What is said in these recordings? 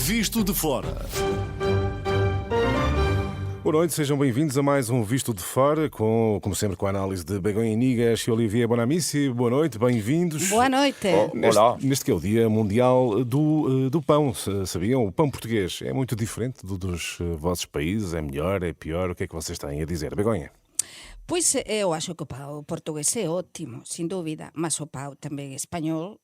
Visto de Fora. Boa noite, sejam bem-vindos a mais um Visto de Fora, como sempre com a análise de Begonha Inigas e Olivier Bonamici. Boa noite, bem-vindos. Boa noite. Olá. Neste que é o Dia Mundial do Pão, sabiam? O pão português é muito diferente dos vossos países, é melhor, é pior? O que é que vocês têm a dizer? Begonha? Pois eu acho que o pão portugués é ótimo, sin dúbida, mas o pão tamén español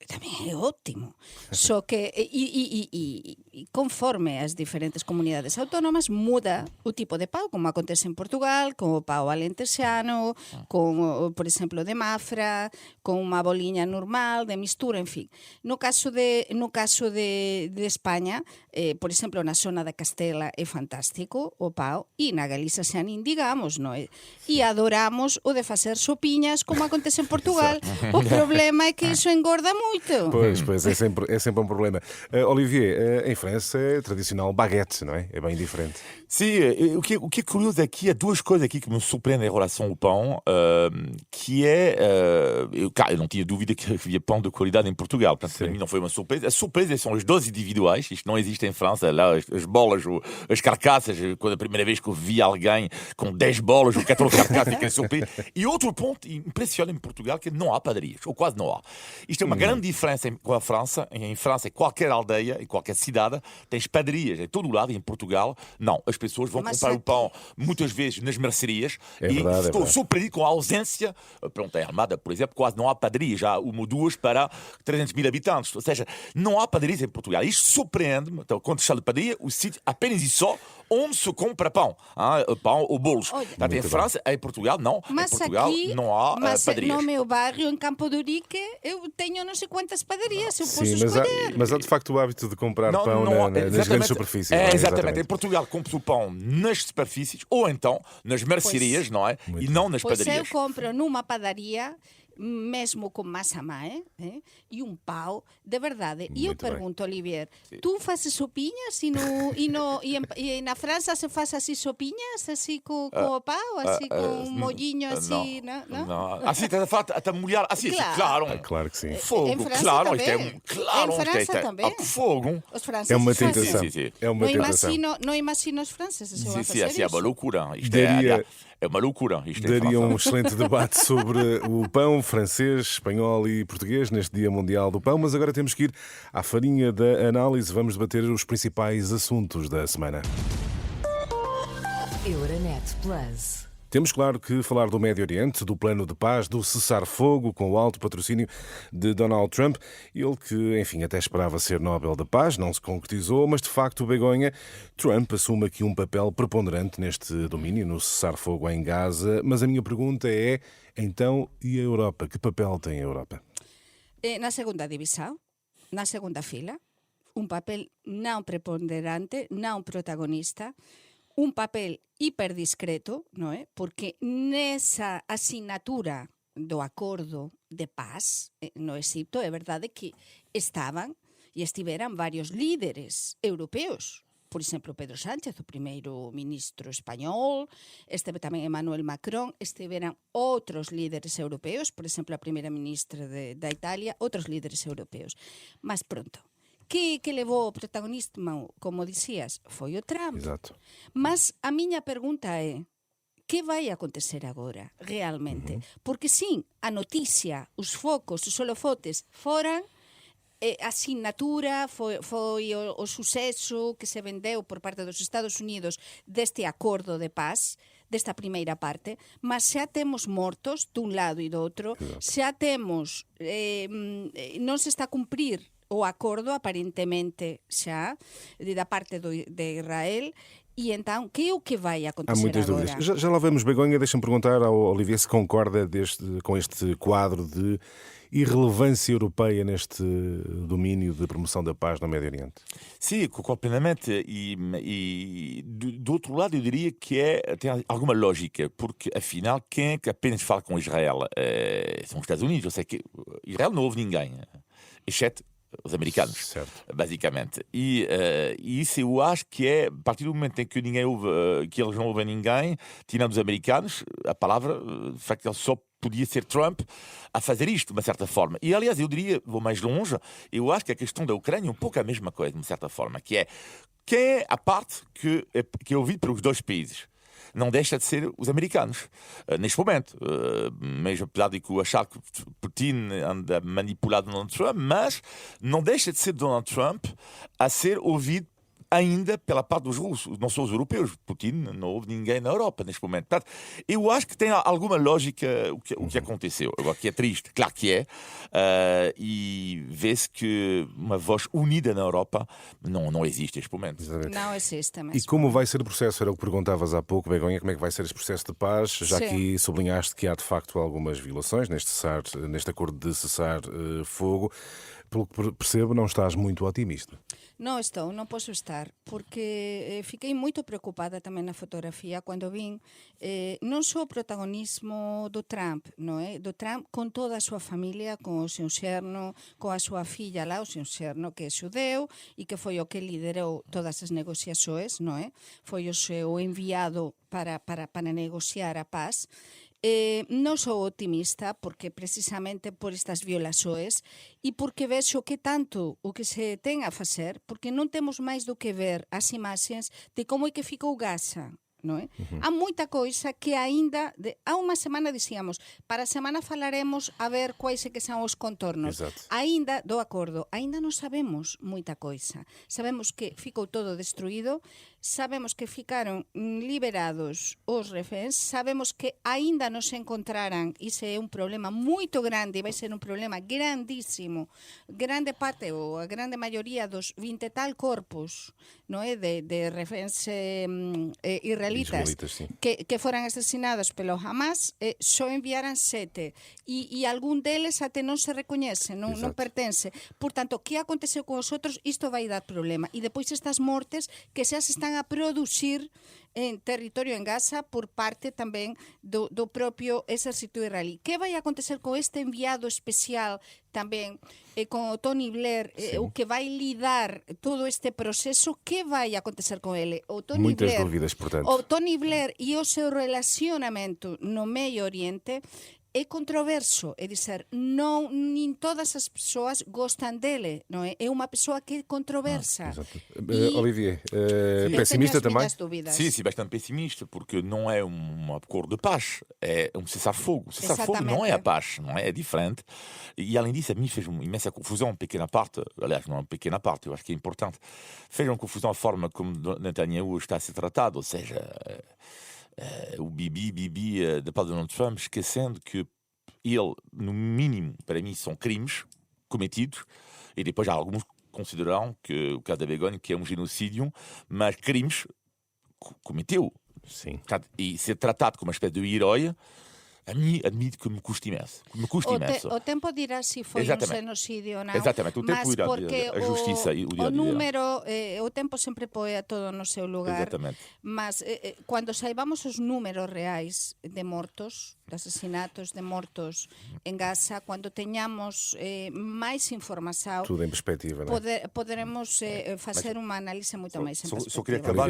tamén é ótimo. Só que e conforme as diferentes comunidades autónomas muda o tipo de pão, como acontece en Portugal, con o pão alentexano, con, por exemplo, de Mafra, con unha boliña normal, de mistura, en fin. No caso de España, por exemplo, na zona da Castela é fantástico o pão, e na Galiza xa nin digamos, non é? E adoramos o de facer sopiñas como acontece en Portugal. O problema é que iso engorda moito. Pois, é sempre um problema. Olivier, em França é tradicional baguete, não é? É bem diferente. Sim, o que é curioso aqui, há duas coisas aqui que me surpreendem em relação ao pão, que é, eu não tinha dúvida que havia pão de qualidade em Portugal, portanto, para mim não foi uma surpresa. A surpresa são as doses individuais, isto não existe em França, lá as bolas, as carcaças, quando a primeira vez que eu vi alguém com 10 bolas ou 14 carcaças, fiquei surpreso. E outro ponto impressiona em Portugal, que não há padarias, ou quase não há. Isto é uma grande diferença com a França. Em França, em qualquer aldeia, em qualquer cidade, tens padarias em todo o lado, e em Portugal, não. As pessoas vão comprar o pão muitas vezes nas mercearias, estou surpreendido com a ausência. Pronto, em Almada, por exemplo, quase não há padarias, já há uma ou duas para 300 mil habitantes, ou seja, não há padarias em Portugal. Isto surpreende-me. Então, quando se fala de padaria, o sítio apenas e só onde se compra pão, pão ou bolos. Portanto, em França, em Portugal, não. Mas em Portugal aqui, não há padarias. No meu bairro, em Campo de Urique, eu tenho não sei quantas padarias, eu posso Sim, escolher. mas há de facto o hábito de comprar pão nas grandes superfícies. Exatamente. Em Portugal compra o pão nas superfícies ou então nas mercearias, não é? E não nas padarias. Pois eu compro numa padaria, mesmo com massa mãe, e um pão de verdade. E eu pergunto, Olivier, tu fazes sopinhas e na França se faz assim sopinhas, assim com o pão, assim com um molhinho assim, não? Assim, está a molhar, assim, claro. Claro que sim. Fogo, em França claro. também. Claro, em França também. Fogo. Os franceses É uma fazem. tentação. Sim. É uma tentação. Não imagino os franceses a fazer Sim, é uma isso. loucura. Isto é uma loucura. Daria um excelente debate sobre o pão francês, espanhol e português neste Dia Mundial do Pão, mas agora temos que ir à farinha da análise. Vamos debater os principais assuntos da semana. Euronet Plus. Temos, claro, que falar do Médio Oriente, do plano de paz, do cessar-fogo, com o alto patrocínio de Donald Trump. Ele que, enfim, até esperava ser Nobel da Paz, não se concretizou, mas de facto, Begonha, Trump assume aqui um papel preponderante neste domínio, no cessar-fogo em Gaza. Mas a minha pergunta é, então, e a Europa? Que papel tem a Europa? Na segunda divisão, na segunda fila, um papel não preponderante, não protagonista, un papel hiperdiscreto, non é? Porque nesa asignatura do acordo de paz no Egipto é verdade que estiveran varios líderes europeos. Por exemplo, Pedro Sánchez, o primeiro ministro español, esteve tamén Emmanuel Macron, estiveran outros líderes europeos, por exemplo, a primeira ministra da Italia, outros líderes europeos. Mas pronto, que levou o protagonismo, como dicías, foi o Trump. Exato. Mas a miña pergunta é, que vai acontecer agora, realmente? Porque sim, a noticia, os focos, os holofotes foran, a asignatura foi o suceso que se vendeu por parte dos Estados Unidos deste acordo de paz, desta primeira parte, mas xa temos mortos dun lado e do outro, xa temos, non se está a cumprir o acordo aparentemente xa da parte de Israel. E então, que é o que vai acontecer agora? Há muitas dúvidas. Já lá vamos, Begonha. Deixa-me perguntar ao Olivier se concorda com este quadro de irrelevância europeia neste domínio de promoção da paz no Médio Oriente. Sim, concordo plenamente. E do outro lado, eu diria que tem alguma lógica, porque afinal, quem é que apenas fala com Israel? São os Estados Unidos. Eu sei que Israel não ouve ninguém, exceto os americanos, certo, basicamente. E isso eu acho que é, a partir do momento em que ninguém ouve, que eles não ouvem ninguém, tirando os americanos, a palavra, de facto, eles só podia ser Trump a fazer isto, de uma certa forma. E, aliás, eu diria, vou mais longe, eu acho que a questão da Ucrânia é um pouco a mesma coisa, de uma certa forma, que é quem é a parte que é ouvida pelos dois países. Não deixa de ser os americanos, neste momento. Mesmo apesar de eu achar que Putin anda manipulado Donald Trump, mas não deixa de ser Donald Trump a ser ouvido ainda pela parte dos russos, não são os europeus. Putin não houve ninguém na Europa neste momento. Portanto, eu acho que tem alguma lógica o que aconteceu. Agora, que é triste, claro que é, e vê-se que uma voz unida na Europa não existe neste momento. Não existe mesmo. E como vai ser o processo? Era o que perguntavas há pouco, Begonha, como é que vai ser este processo de paz? Já que sublinhaste que há de facto algumas violações neste acordo de cessar fogo. Pelo que percebo, não estás muito otimista. Non estou, non posso estar, porque fiquei moito preocupada tamén na fotografía cando vin non só o protagonismo do Trump, non é? Do Trump con toda a súa familia, con o seu xerno, coa súa filla lá, o seu xerno que é xudeu e que foi o que liderou todas as negociações, non é? Foi o seu enviado para negociar a paz. Non sou optimista porque precisamente por estas violações e porque vexo que tanto o que se ten a facer, porque non temos máis do que ver as imaxes de como é que ficou Gaza. Non é? Há moita coisa que aínda há unha semana dicíamos, para a semana falaremos a ver quais é que son os contornos. Exato. Aínda do acordo, aínda non sabemos moita coisa. Sabemos que ficou todo destruído, sabemos que ficaron liberados os reféns, sabemos que aínda non se encontraran, iso é un problema moito grande, vai ser un problema grandísimo. Grande parte ou a grande maioría dos 20 e tal corpos, non é, de reféns israelitas Sim. que foran asesinados pelo Hamas, só enviaran 7 e algún deles até non se recoñece, non pertence. Por tanto, que aconteceu con os outros, isto vai dar problema. E depois estas mortes que xa se están a producir en territorio en Gaza por parte tamén do propio exército israelí. Que vai acontecer con este enviado especial tamén con o Tony Blair, o que vai lidar todo este proceso? Que vai acontecer con ele? O Tony Muitas Blair, dúvidas, portanto. O Tony Blair e o seu relacionamento no Medio Oriente é controverso, é dizer, non nin todas as persoas gostan dele, non é? É unha persoa que é controversa. Olivier, pessimista também? Sim, bastante pessimista, porque não é acordo de paz, é cessar-fogo. Cessar-fogo não é a paz, não é? É diferente. E além disso, a mim fez uma imensa confusão, uma pequena parte, aliás, não é uma pequena parte, eu acho que é importante, fez uma confusão a forma como Netanyahu está a ser tratado, ou seja, o Bibi da parte de Donald Trump, esquecendo que ele, no mínimo, para mim, são crimes cometidos, e depois há alguns que consideram que o caso da Begonha, que é um genocídio, mas crimes cometeu. Sim. E ser tratado como uma espécie de herói, a mim, admito que me custa imenso. O tempo dirá se foi un xenocidio ou non. Exatamente, o tempo irá, a justiça o número, o tempo sempre põe a todo no seu lugar. Exatamente. Mas cando saibamos os números reais de mortos, de asesinatos, de mortos en Gaza, cando teñamos máis información, tudo em perspectiva, não é? Poderemos fazer uma análise muito mais em perspectiva. Só queria acabar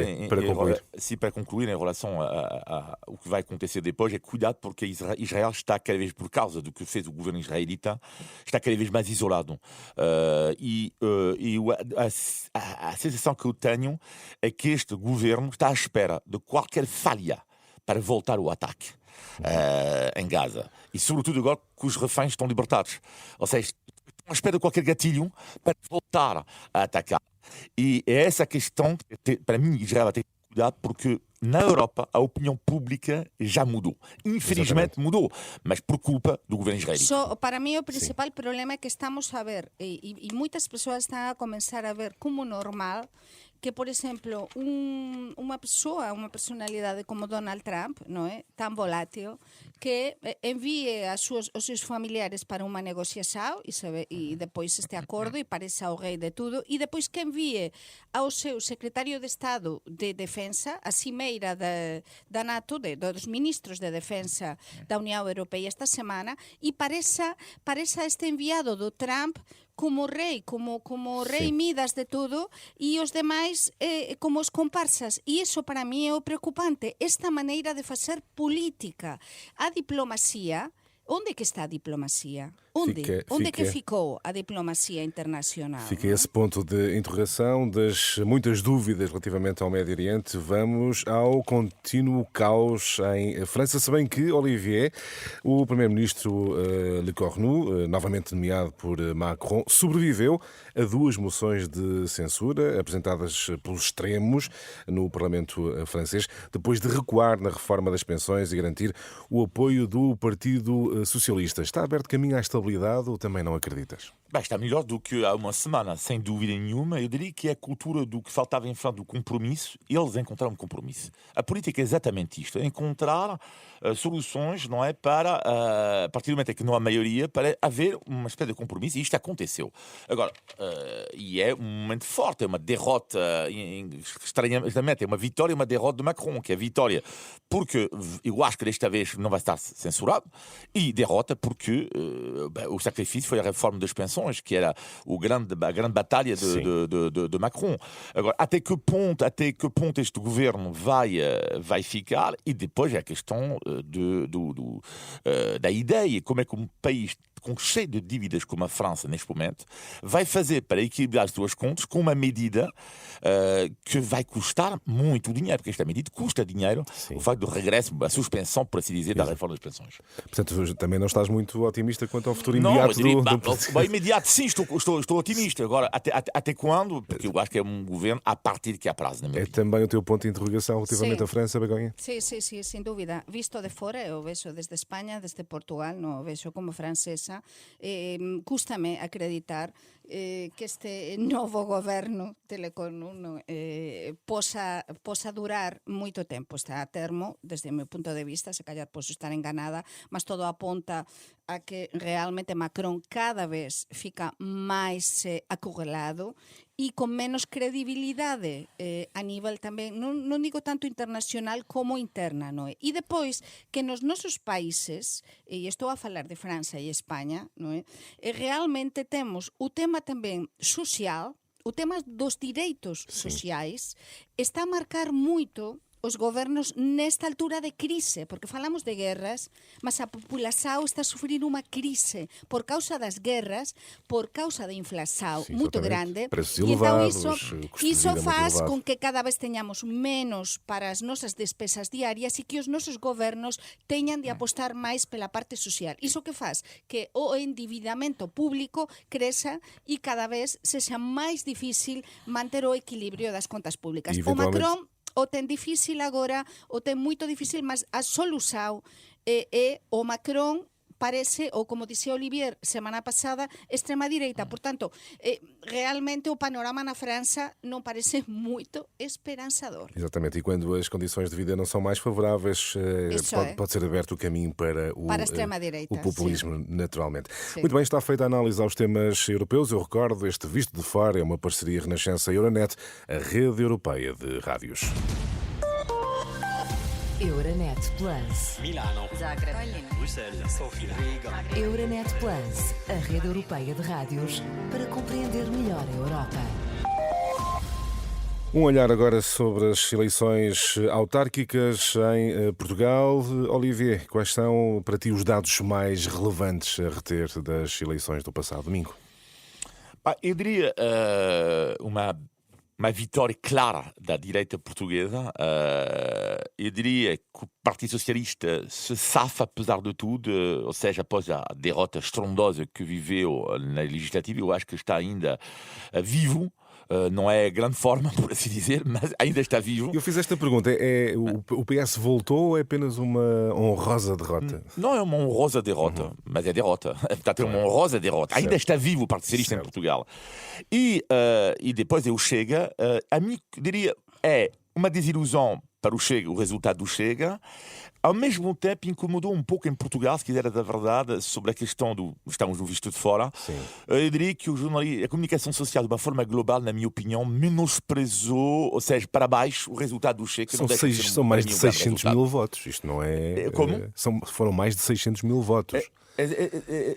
para concluir em relação ao que vai acontecer depois, é cuidado porque Israel está cada vez, por causa do que fez o governo israelita, está cada vez mais isolado. A sensação que eu tenho é que este governo está à espera de qualquer falha para voltar ao ataque em Gaza. E sobretudo agora que os reféns estão libertados. Ou seja, estão à espera de qualquer gatilho para voltar a atacar. E é essa a questão que, para mim, Israel tem que cuidar, porque na Europa a opinião pública já mudou. Infelizmente mudou, mas por culpa do governo israelita. Para mim o principal problema é que estamos a ver, e muitas pessoas estão a começar a ver como normal que, por exemplo, uma personalidade como Donald Trump, não é, tão volátil, que envie os seus familiares para uma negociação e depois este acordo e pareça o rei de tudo, e depois que envie ao seu secretário de Estado de Defensa, a cimeira da NATO, dos ministros de Defensa da União Europeia esta semana, e pareça este enviado do Trump como rei, como rei Midas de tudo, e os demais como os comparsas. E iso para mí é o preocupante, esta maneira de facer política. A diplomacia onde é que está a diplomacia? Onde é que ficou a diplomacia internacional? Fica esse ponto de interrogação das muitas dúvidas relativamente ao Médio Oriente. Vamos ao contínuo caos em França, se bem que, Olivier, o primeiro-ministro Le Cornu, novamente nomeado por Macron, sobreviveu a 2 moções de censura apresentadas pelos extremos no Parlamento francês, depois de recuar na reforma das pensões e garantir o apoio do Partido Socialista. Está aberto caminho à estabilidade ou também não acreditas? Está melhor do que há uma semana, sem dúvida nenhuma. Eu diria que é a cultura do que faltava em França, do compromisso. Eles encontraram um compromisso. A política é exatamente isto, é encontrar soluções, não é, para, a partir do momento em que não há maioria, para haver uma espécie de compromisso, e isto aconteceu. Agora, e é um momento forte, é uma derrota, estranhamente, é uma vitória e uma derrota de Macron, que é vitória porque eu acho que desta vez não vai estar censurado, e derrota porque o sacrifício foi a reforma das pensões, que era a grande batalha de Macron. Agora, até que ponto este governo vai ficar, e depois é a questão da ideia, como é que um país cheio de dívidas como a França neste momento vai fazer para equilibrar as suas contas com uma medida que vai custar muito dinheiro, porque esta medida custa dinheiro. Sim. O facto do regresso, a suspensão, por assim dizer, da reforma das pensões. Portanto, também não estás muito otimista quanto ao futuro imediato imediato, sim, estou otimista. Agora, até quando? Porque eu acho que é um governo a partir que há prazo na minha vida. Também o teu ponto de interrogação relativamente à França, Begonha? Sim, sem dúvida. Visto de fora, eu vejo desde Espanha, desde Portugal, não vejo como francesa. Custa-me acreditar que este novo governo de Le Cornu possa durar moito tempo. Está a termo, desde o meu punto de vista, se calhar posso estar enganada, mas todo aponta a que realmente Macron cada vez fica máis acurrelado e con menos credibilidade a nivel tamén, non digo tanto internacional como interna, non é? E depois, que nos nosos países, e estou a falar de França e España, non é? Realmente temos o tema tamén social, o tema dos direitos sociais, está a marcar moito os gobernos nesta altura de crise, porque falamos de guerras, mas a população está a sofrer unha crise por causa das guerras, por causa da inflação muito grande. Preços elevados, isso faz com que cada vez tenhamos menos para as nossas despesas diárias e que os nosos governos tenham de apostar máis pela parte social. Iso que faz que o endividamento público cresça e cada vez sexa máis difícil manter o equilibrio das contas públicas. O Macron o ten difícil agora, o ten moito difícil, mas a solução é o Macron parece, ou como dixía Olivier semana pasada, extrema-direita. Portanto, realmente o panorama na França non parece moito esperançador. Exatamente, e quando as condições de vida não são mais favoráveis, pode ser aberto o caminho para a extrema-direita, o populismo, naturalmente. Sim. Muito bem, está feita a análise aos temas europeus. Eu recordo, este Visto de Fora é uma parceria Renascença-Euronet, a rede europeia de rádios. Euronet Plus. Milano. Zagreb. Bruxelas. Sofia. Riga. Euronet Plus, a rede europeia de rádios para compreender melhor a Europa. Um olhar agora sobre as eleições autárquicas em Portugal. Olivier, quais são para ti os dados mais relevantes a reter das eleições do passado domingo? Eu diria uma vitória clara da direita portuguesa. Eu diria que o Partido Socialista se safa apesar de tudo, ou seja, após a derrota estrondosa que viveu na legislativa, eu acho que está ainda vivo. Não é grande forma, por assim dizer, mas ainda está vivo. Eu fiz esta pergunta, o PS voltou ou é apenas uma honrosa derrota? Não é uma honrosa derrota, mas é derrota. Portanto, é uma honrosa derrota. Certo. Ainda está vivo o Partido Socialista em Portugal. E depois eu Chega, a mim diria, é uma desilusão para o Chega, o resultado do Chega. Ao mesmo tempo, incomodou um pouco em Portugal, se quiser da verdade, sobre a questão estamos no Visto de Fora. Sim. Eu diria que a comunicação social, de uma forma global, na minha opinião, menosprezou, ou seja, para baixo, o resultado do Chega. São mais de 600 mil votos. Isto não é... Como? Foram mais de 600 mil votos.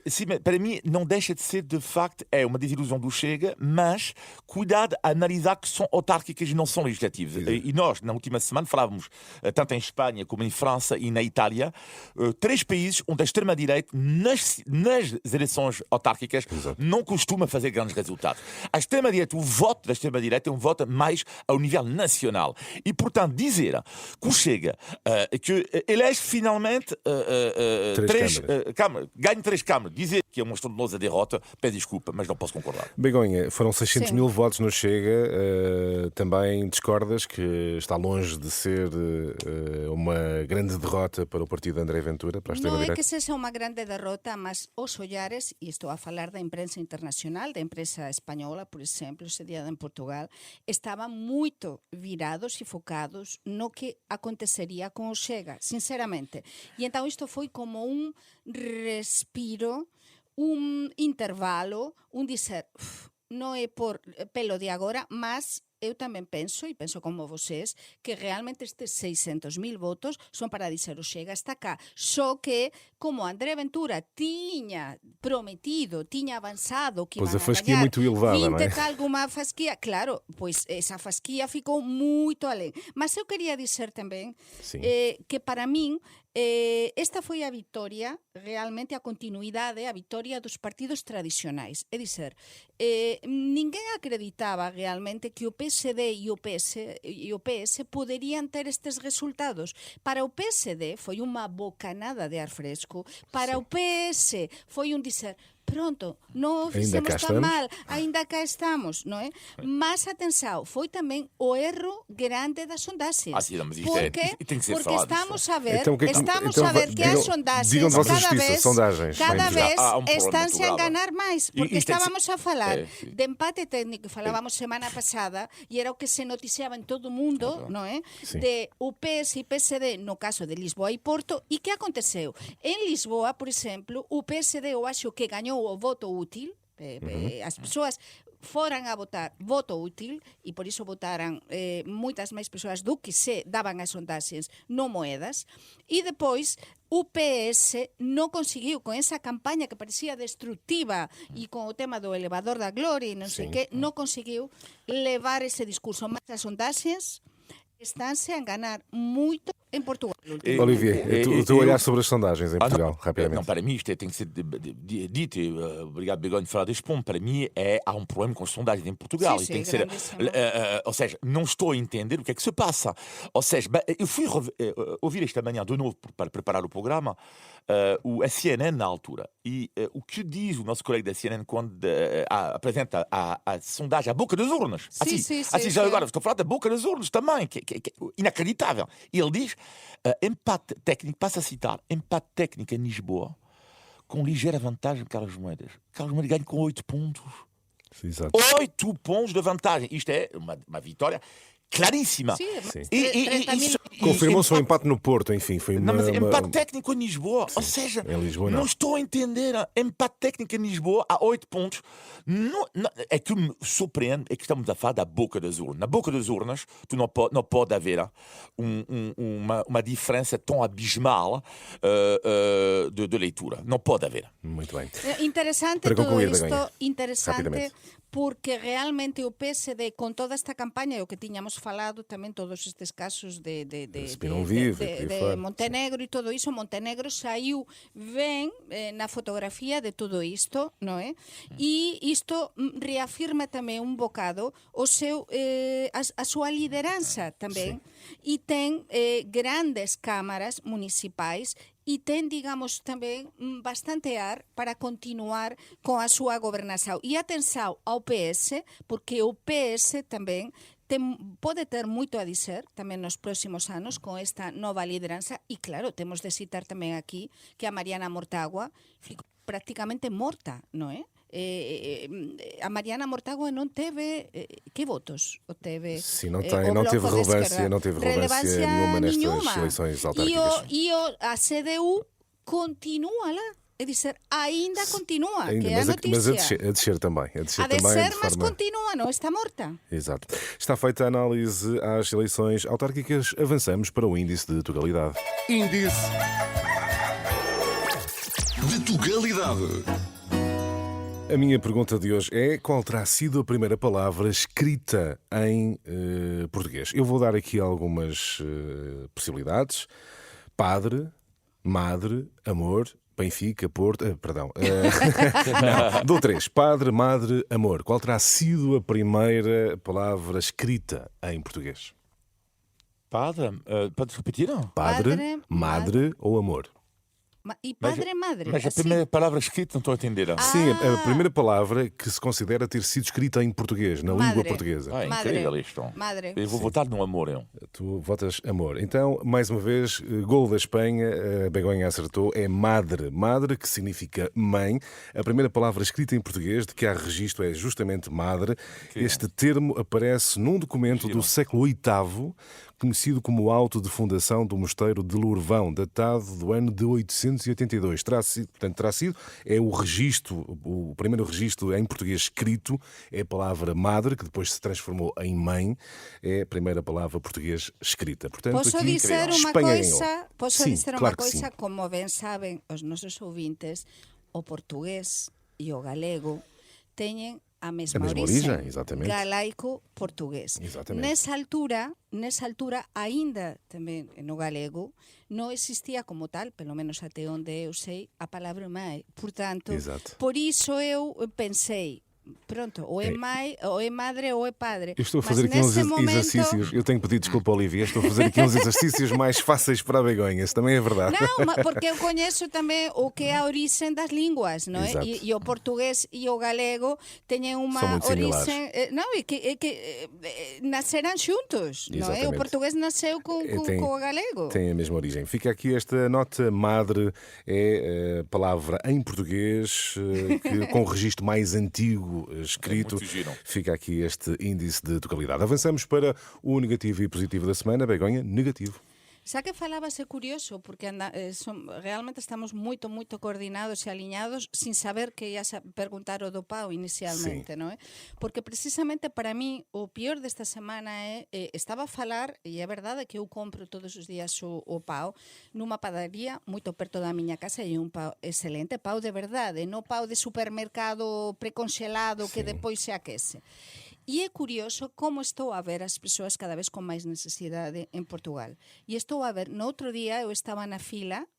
Sim, para mim não deixa de ser, de facto, uma desilusão do Chega, mas cuidado a analisar que são autárquicas e não são legislativas. E nós, na última semana, falávamos, tanto em Espanha como em França e na Itália, 3 países onde a extrema-direita, nas eleições autárquicas, não costuma fazer grandes resultados. A extrema-direita, o voto da extrema-direita é um voto mais ao nível nacional. E, portanto, dizer que o Chega, que elege finalmente ganha 3 câmaras, dizer que é uma estrondosa derrota, peço desculpa, mas não posso concordar. Begonha, foram 600 mil votos no Chega. Também discordas que está longe de ser uma grande derrota para o partido de André Ventura, para a extrema-direita? Non é que sexa unha grande derrota, mas os ollares, e estou a falar da imprensa internacional, da imprensa española, por exemplo, sediada en Portugal, estaban moito virados e focados no que acontecería con o Chega, sinceramente. E entón isto foi como un respiro, un intervalo, un dizer, non é por pelo de agora, mas eu tamén penso, e penso como vocês, que realmente estes 600.000 votos son para dizer o Chega está cá. Só que, como André Ventura tiña prometido, tiña avanzado que pois iban a fasquia a muito elevada, 20 não é? tal alguma fasquia, claro, pois esa fasquia ficou moito alén. Mas eu quería dizer tamén que para min esta foi a vitoria, realmente a continuidade, a vitoria dos partidos tradicionais. É dizer, ninguén acreditaba realmente que o PSD e o PS poderían ter estes resultados. Para o PSD foi unha bocanada de ar fresco, para o PS foi un dizer, pronto, non o fixemos tan mal, ainda cá estamos, non é? Mas, atenção, foi tamén o erro grande das sondaxes. Mas isto porque tem que ser falado. estamos a ver, Então, a ver que as sondaxes cada vez están-se a programa. enganar máis, porque estábamos a falar sí. de empate técnico, falábamos semana pasada, e era o que se noticiaba en todo o mundo, non é? Sí. De o PS e PSD no caso de Lisboa e Porto, e que aconteceu? En Lisboa, por exemplo, o PSD, eu acho que gañou o voto útil, as persoas foran a votar voto útil e por iso votaran moitas máis persoas do que se daban as sondaxes no moedas, e depois o PS non conseguiu, con esa campaña que parecía destructiva e con o tema do elevador da gloria e non sei que, non conseguiu levar ese discurso, mas as sondaxes estánse a enganar moito em Portugal. Olivier, o teu olhar sobre as sondagens em Portugal, rapidamente. Não, para mim isto tem que ser dito. Obrigado, Begonha, de falar deste ponto. Para mim há um problema com as sondagens em Portugal. Sim, e tem que sim, ser, ou seja, não estou a entender o que é que se passa. Ou seja, eu fui ouvir esta manhã de novo para preparar o programa a CNN na altura. E o que diz o nosso colega da CNN quando apresenta a sondagem à boca das urnas? Sim, já agora estou a falar da boca das urnas também, que é inacreditável. E ele diz empate técnico, passa a citar, empate técnico em Lisboa, com ligeira vantagem de Carlos Moedas. Carlos Moedas ganha com 8 pontos. Exato. 8 pontos de vantagem. Isto é uma vitória claríssima. Confirmou-se um empate no Porto, enfim. Foi empate técnico em Lisboa. Ou seja, em Lisboa, não estou a entender. Empate técnico em Lisboa a 8 pontos. É que me surpreende é que estamos a falar da boca das urnas. Na boca das urnas, tu não pode haver uma diferença tão abismal de leitura. Não pode haver. Muito bem. Interessante para tudo concluir, isto. Begonha, Interessante. Porque realmente o PSD, con toda esta campaña, o que tiñamos falado tamén todos estes casos de Montenegro e todo iso, Montenegro saiu ben na fotografía de todo isto, non é? E isto reafirma tamén un bocado o seu a súa lideranza tamén, e ten grandes cámaras municipais e ten, digamos, tamén bastante ar para continuar con a súa gobernação. E atenção ao PS, porque o PS tamén pode ter moito a dizer tamén nos próximos anos con esta nova lideranza. E claro, temos de citar tamén aquí que a Mariana Mortágua ficou prácticamente morta, non é? A Mariana Mortágua non teve que votos? Teve, sim, não teve relevância nenhuma nestas eleições autárquicas. E a CDU continua lá. É dizer, ainda continua, ainda, que é a notícia. Mas a descer também. Mas continua, não está morta. Exato. Está feita a análise às eleições autárquicas. Avançamos para o índice de totalidade. Índice de Tugalidade. A minha pergunta de hoje é: qual terá sido a primeira palavra escrita em português? Eu vou dar aqui algumas possibilidades. Padre, madre, amor, Benfica, Porto... perdão. Não, dou 3. Padre, madre, amor. Qual terá sido a primeira palavra escrita em português? Padre, pode repetir? Padre, Padre, madre ou amor? E padre, madre. Mas a assim. primeira palavra escrita não estou a entender. Sim, a primeira palavra que se considera ter sido escrita em português, na língua Madre. portuguesa. É Madre. incrível isto. Madre. Eu vou votar no amor. Eu. Tu votas amor. Então, mais uma vez, gol da Espanha, a Begonha acertou, é madre. Madre, que significa mãe. A primeira palavra escrita em português de que há registro é justamente madre. Este termo aparece num documento do século VIII, conhecido como o Auto de Fundação do Mosteiro de Lourvão, datado do ano de 882. Terá sido, é o registro, o primeiro registro em português escrito, é a palavra madre, que depois se transformou em mãe, é a primeira palavra português escrita. Portanto, Posso aqui, dizer uma Espanha coisa, ganhou. posso Sim, dizer claro uma que sim. coisa, como bem sabem os nossos ouvintes, o português e o galego teñen a mesma origem, exatamente. galaico-portugués. Exatamente. Nessa altura, ainda tamén no galego, non existía como tal, pelo menos até onde eu sei, a palabra mãe. Portanto, Exato. por iso eu pensei, pronto, ou é mãe, ou é madre, ou é padre. Eu estou a Mas fazer aqui uns nesse momento- exercícios. Eu tenho que pedir desculpa, Olivia. Estou a fazer aqui uns exercícios mais fáceis para a Begonha. Isso também é verdade. Não, porque eu coñezo tamén o que é a orixen das linguas, non é? Exato. E o portugués e o galego teñen São unha muito similares. orixen, non, e que naceran xuntos, non é? O Exatamente. portugués nasceu con Tem- o galego. Tem a mesma origem. Fica aqui esta nota. Madre é a palavra em português com o registro mais antigo escrito. muito giro. Fica aqui este índice de tocalidade. Avançamos para o negativo e positivo da semana. Begonha, negativo. Xa que falabas é curioso, porque realmente estamos moito coordinados e aliñados sin saber que ias a perguntar o do Pau inicialmente, non é? Porque precisamente para mí o pior desta semana é, estaba a falar, e é verdade que eu compro todos os días o Pau nunha padaría moito perto da miña casa e un Pau excelente, Pau de verdade, non Pau de supermercado preconxelado que depois se aquece. E é curioso como estou a ver as persoas cada vez con máis necesidade en Portugal. E estou a ver, no outro día eu estaba na fila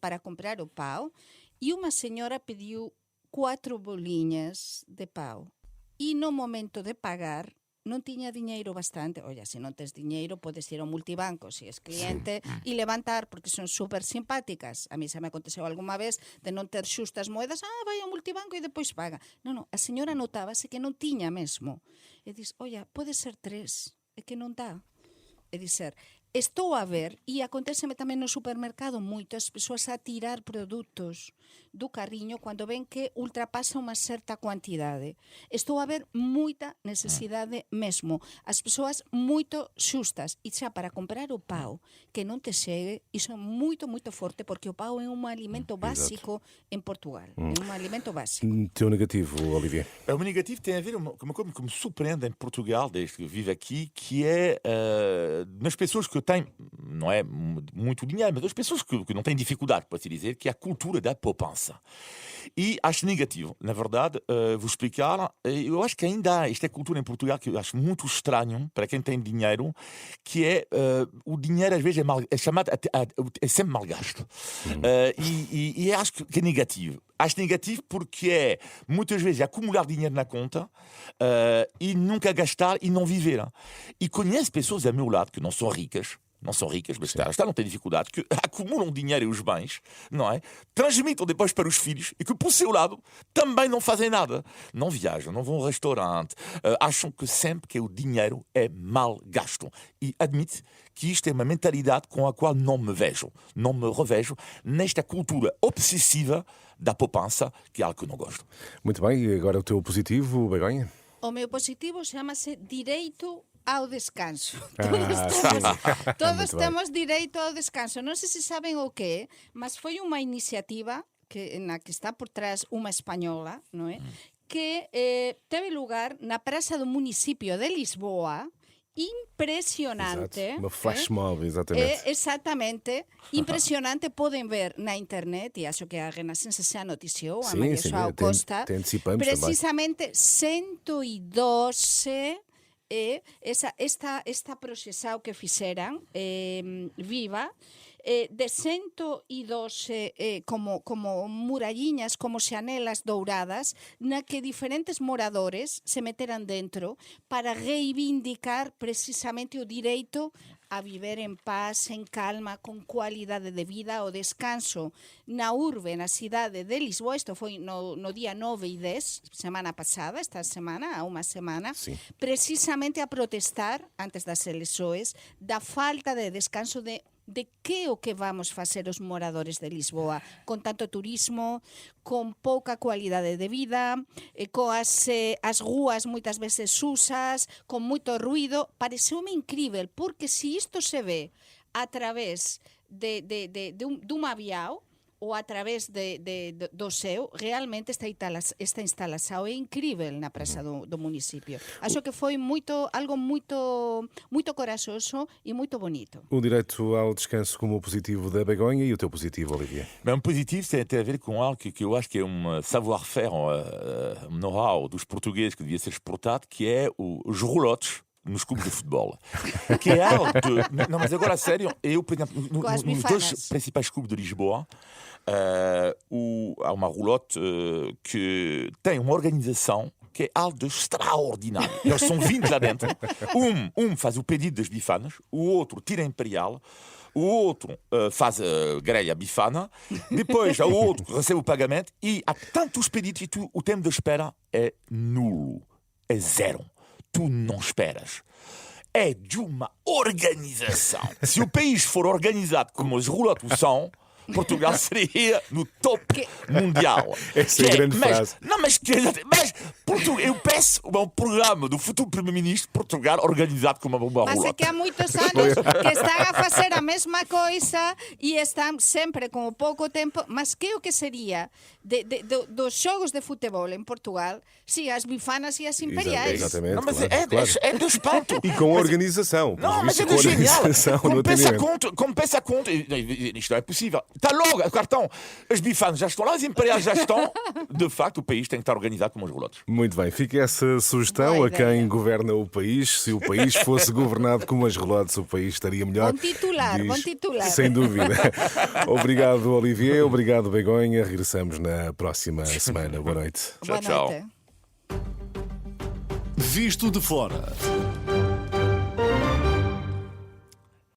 para comprar o pau e unha señora pediu 4 boliñas de pau. E no momento de pagar non tiña diñeiro bastante. Olla, se non tes diñeiro, podes ir ao multibanco se és cliente e levantar, porque son super simpáticas. A mí xa me aconteceu algunha vez de non ter xustas moedas, vai ao multibanco e depois paga. Non, a señora notábase que non tiña mesmo. E dis, olla, pode ser 3, é que non dá. É dizer, estou a ver, e aconteceme tamén no supermercado, moitas persoas a tirar produtos do carriño cando ven que ultrapasa unha certa cuantidade. Estou a ver moita necesidade mesmo. As persoas moito xustas. E xa para comprar o pau que non te chegue, iso é moito forte, porque o pau é un alimento básico en Portugal. É un alimento básico. Teu negativo, Olivia. O meu negativo tem a ver com uma coisa que me surpreende em Portugal, desde que eu vivo aqui, que é nas pessoas que têm, não é muito dinheiro, mas as pessoas que não têm dificuldade, pode-se dizer, que é a cultura da poupança. E acho negativo, na verdade, vou explicar. Eu acho que ainda há esta cultura em Portugal que eu acho muito estranho para quem tem dinheiro, que é o dinheiro às vezes é chamado, é sempre mal gasto. E acho que é negativo. Acho negativo porque é muitas vezes acumular dinheiro na conta e nunca gastar e não viver. E conheço pessoas ao meu lado que não são ricas, mas não têm dificuldade, que acumulam dinheiro e os bens, não é? Transmitem depois para os filhos e que, por seu lado, também não fazem nada. Não viajam, não vão ao restaurante, acham que sempre que o dinheiro é mal gasto. E admito que isto é uma mentalidade com a qual não me revejo nesta cultura obsessiva da poupança, que é algo que eu não gosto. Muito bem, e agora o teu positivo, Begonha? O meu positivo chama-se direito ao descanso. Muito Todos bem. temos direito ao descanso. Non sei se saben o que é, mas foi unha iniciativa na que está por trás unha española, non é? Que teve lugar na praza do municipio de Lisboa impressionante. Exato. Uma flash mob, exatamente. Exatamente. Impressionante. Podem ver na internet, e acho que a Renascença já noticiou, a Maria João Costa. Te antecipamos precisamente também. 112 esta processão que fizeram, viva, de 112 como murallinhas, como xanelas douradas, na que diferentes moradores se meteran dentro para reivindicar precisamente o direito a viver en paz, en calma, con cualidade de vida, o descanso na urbe, na cidade de Lisboa. Isto foi no día 9 e 10, semana pasada, esta semana, há unha semana, precisamente a protestar, antes das eleições, da falta de descanso de que o que vamos facer os moradores de Lisboa con tanto turismo, con pouca cualidade de vida, con as rúas moitas veces susas, con moito ruido. Pareceume incrível, porque se isto se ve a través dun avião ou a través do céu, realmente esta instalação é incrível na praça do município. Acho que foi algo muito corajoso e muito bonito. O direito ao descanso como positivo da Begonha e o teu positivo, Olivier? Bem, positivo tem a ver com algo que eu acho que é savoir-faire, know-how dos portugueses que devia ser exportado, que é os rolotes nos clubes de futebol. Que é algo Não, mas agora a sério, eu, por exemplo, nos dois principais clubes de Lisboa, há uma roulotte que tem uma organização que é algo de extraordinário. Eles são 20 lá dentro. Um faz o pedido das bifanas, o outro tira a imperial, o outro faz a grelha bifana, depois o outro recebe o pagamento e há tantos pedidos e o tempo de espera é nulo, é zero. Tu não esperas. É de uma organização. Se o país for organizado como os roulottes são, Portugal seria no top mundial. Essa é a grande frase. Mas eu peço um programa do futuro Primeiro-Ministro de Portugal organizado como uma roulotte. Mas é que há muitos anos que estão a fazer a mesma coisa e estão sempre com pouco tempo. Mas que o que seria dos jogos de futebol em Portugal se as bifanas e as imperiais? Exatamente. Não, mas claro. é de espanto. E com organização. Não, mas é com genial. organização. Compensa a conta. Isto não é possível. Está logo o cartão. As bifanas já estão lá, as imperiais já estão. De facto, o país tem que estar organizado como os roulottes. Muito bem, fica essa sugestão Boa a quem ideia. governa o país. Se o país fosse governado como as roulottes, o país estaria melhor. Bom titular. Sem dúvida. Obrigado, Olivier. Obrigado, Begonha. Regressamos na próxima semana. Boa noite. Boa Tchau. noite. Visto de fora.